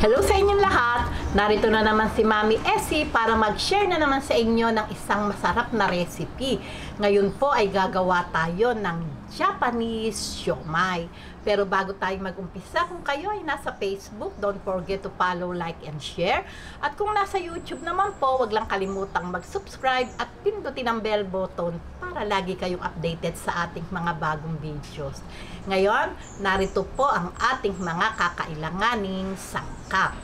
Hello sa inyong lahat! Narito na naman si Mami Essie para mag-share na naman sa inyo ng isang masarap na recipe. Ngayon po ay gagawa tayo ng Japanese siomai. Pero bago tayo mag-umpisa, kung kayo ay nasa Facebook, don't forget to follow, like, and share. At kung nasa YouTube naman po, wag lang kalimutang mag-subscribe at pindutin ang bell button para lagi kayong updated sa ating mga bagong videos. Ngayon, narito po ang ating mga kakailanganing sangkap.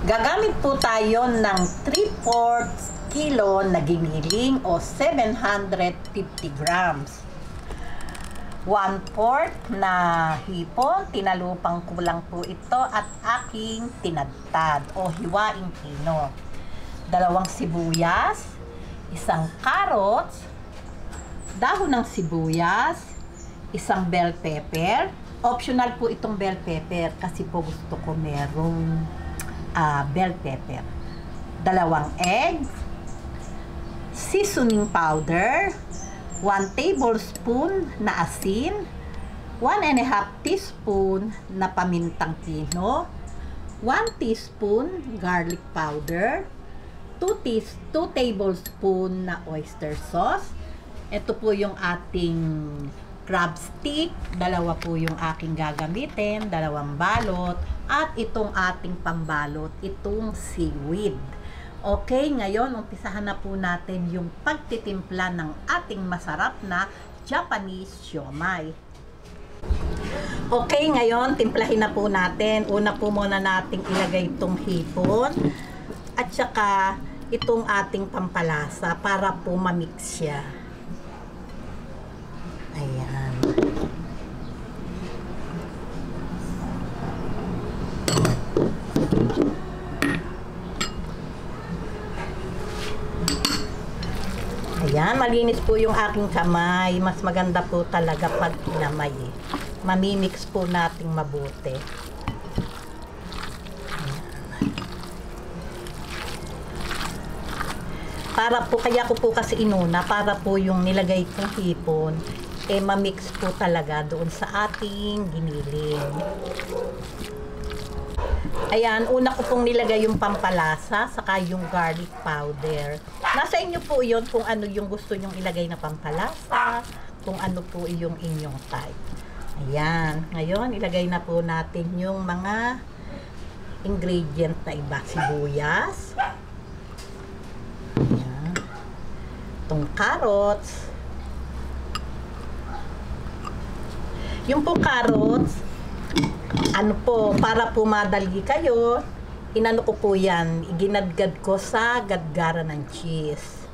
Gagamit po tayo ng 3/4 kilo na giniling o 750 grams. 1/4 na hipon, tinalupang kulang po ito at aking tinadtad o hiwaing pino. 2 sibuyas, 1 carrots, dahon ng sibuyas, 1 bell pepper. Optional po itong bell pepper kasi po gusto ko merong bell pepper. 2 eggs, seasoning powder, 1 tablespoon na asin, 1½ teaspoon na pamintang pino, 1 teaspoon garlic powder, 2 tablespoon na oyster sauce. Ito po yung ating crab stick, 2 po yung aking gagamitin, 2 balot, at itong ating pambalot, itong seaweed. Okay, ngayon, umpisahan na po natin yung pagtitimpla ng ating masarap na Japanese siomai. Okay, ngayon, timplahin na po natin. Una po muna nating ilagay itong hipon at saka itong ating pampalasa para po mamix siya. Ayan. Ayan, malinis po yung aking kamay. Mas maganda po talaga pag kinamay eh. Mamimix po nating mabuti. Ayan. Para po, kaya ko po kasi inuna, para po yung nilagay kong hipon, eh mamix po talaga doon sa ating giniling. Ayan, una ko pong nilagay yung pampalasa, saka yung garlic powder. Nasa inyo po yun kung ano yung gusto nyong ilagay na pampalasa, kung ano po yung inyong type. Ayan, ngayon ilagay na po natin yung mga ingredient na iba. Sibuyas. Ayan. Itong carrots. Yung po carrots, ano po, para po madali kayo, inano ko po yan, iginadgad ko sa gadgara ng cheese.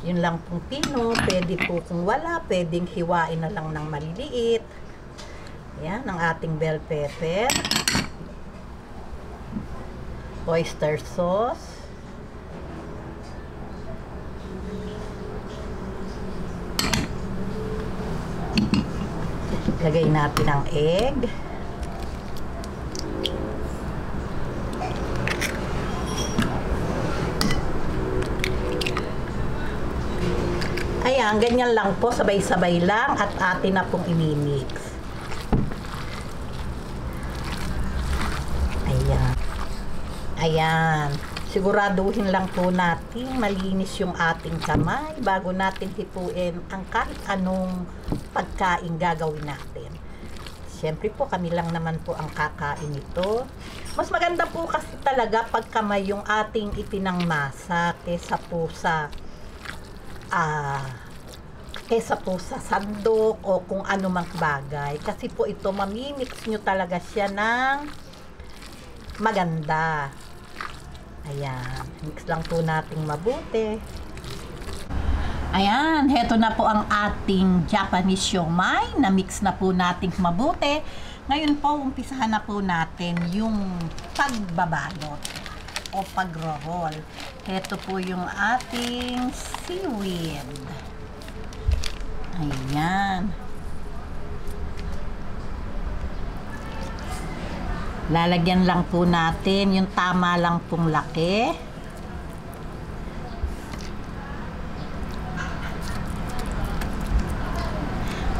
Yun lang pong pino, pwede po kung wala, pwedeng hiwain na lang ng maliliit. Yan, ang ating bell pepper. Oyster sauce. Lagay natin ang egg. Ayan, ganyan lang po, sabay-sabay lang at atin na pong imimix. Ayan. Ayan. Siguraduhin lang po natin malinis yung ating kamay bago natin hipuin ang kahit anong pagkain gagawin natin. Siyempre po, kami lang naman po ang kakain ito. Mas maganda po kasi talaga pag kamay yung ating itinangmasa kesa po sa sandok o kung ano mang bagay. Kasi po ito, mamimix nyo talaga siya ng maganda. Ayan, mix lang po nating mabuti. Ayan, heto na po ang ating Japanese siomai. Na-mix na po nating mabuti. Ngayon po, umpisahan na po natin yung pagbabalot o pagro-roll. Heto po yung ating seaweed. Ayan. Lalagyan lang po natin yung tama lang pong laki.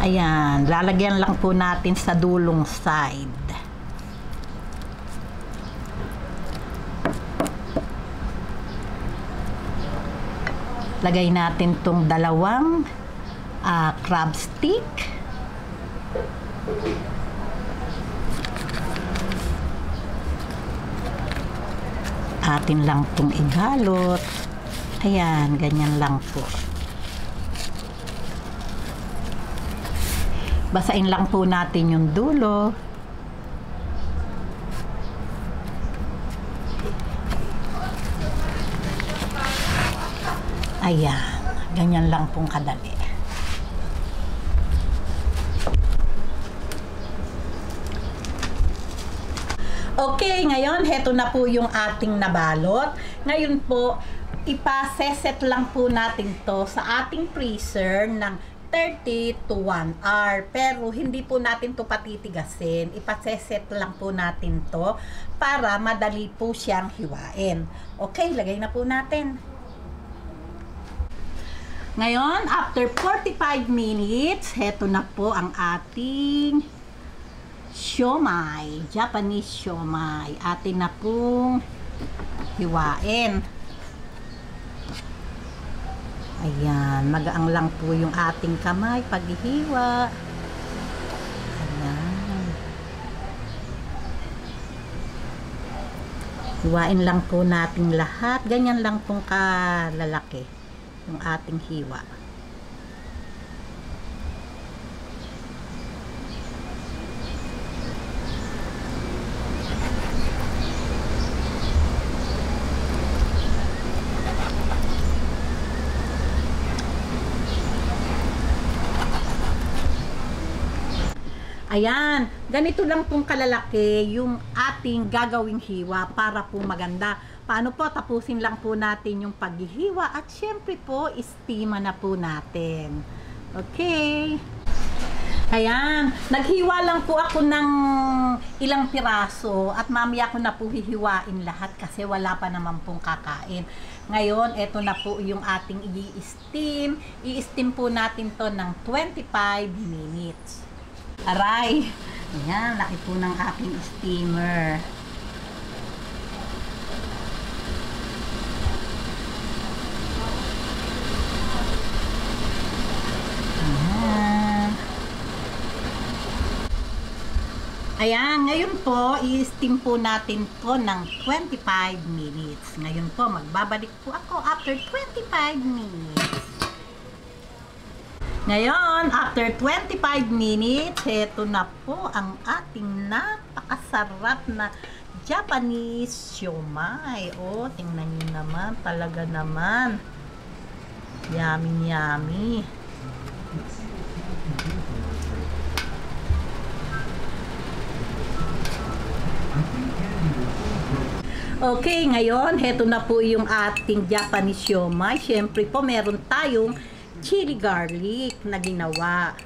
Ayan, lalagyan lang po natin sa dulong side. Lagay natin tong dalawang crab stick. Atin lang tong igalot. Ayan, ganyan lang po. Basain lang po natin yung dulo. Ayan, ganyan lang pong kadali. Okay, ngayon, heto na po yung ating nabalot. Ngayon po, ipaseset lang po natin to sa ating freezer ng 30 to 1 hour. Pero hindi po natin to patitigasin. Ipaseset lang po natin to para madali po siyang hiwain. Okay, lagay na po natin. Ngayon, after 45 minutes, heto na po ang ating siomai, Japanese siomai. Atin na pong hiwain. Ayan, magaang lang po yung ating kamay paghihiwa. Ayan. Hiwain lang po natin lahat. Ganyan lang pong kalalaki yung ating hiwa. Ayan, ganito lang pong kalalaki yung ating gagawing hiwa para po maganda. Paano po? Tapusin lang po natin yung paghihiwa at syempre po, istima na po natin. Okay. Ayan, naghiwa lang po ako ng ilang piraso at mamaya ko na po hihiwain lahat kasi wala pa naman pong kakain. Ngayon, eto na po yung ating i-steam. I-steam po natin to ng 25 minutes. Aray! Ayan, laki po ng aking steamer. Ayan. Ayan, ngayon po, i-steam po natin to ng 25 minutes. Ngayon po, magbabalik po ako after 25 minutes. Ngayon, after 25 minutes, heto na po ang ating napakasarap na Japanese siomai. Oh, tingnan nyo naman, talaga naman. Yummy, yummy. Okay, ngayon, heto na po yung ating Japanese siomai. Siyempre po, meron tayong chili garlic na ginawa.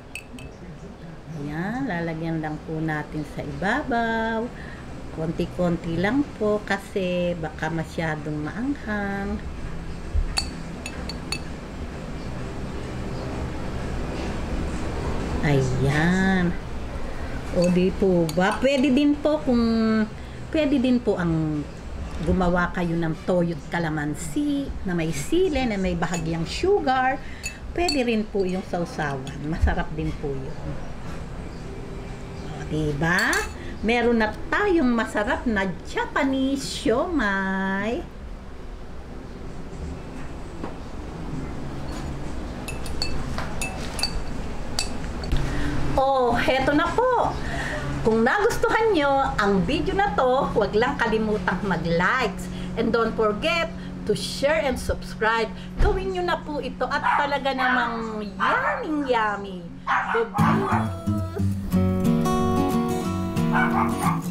Ayan, lalagyan lang po natin sa ibabaw. Konti-konti lang po kasi baka masyadong maanghang. Ayan. O di po ba? Pwede din po ang gumawa kayo ng toyo calamansi na may sili, na may bahagyang sugar. Pwede rin po yung sausawan. Masarap din po yun. O, diba? Meron na tayong masarap na Japanese siomai. Oh, heto na po. Kung nagustuhan nyo ang video na to, huwag lang kalimutang mag-likes. And don't forget to share and subscribe. Gawin nyo na po ito at talaga namang yummy. Babush!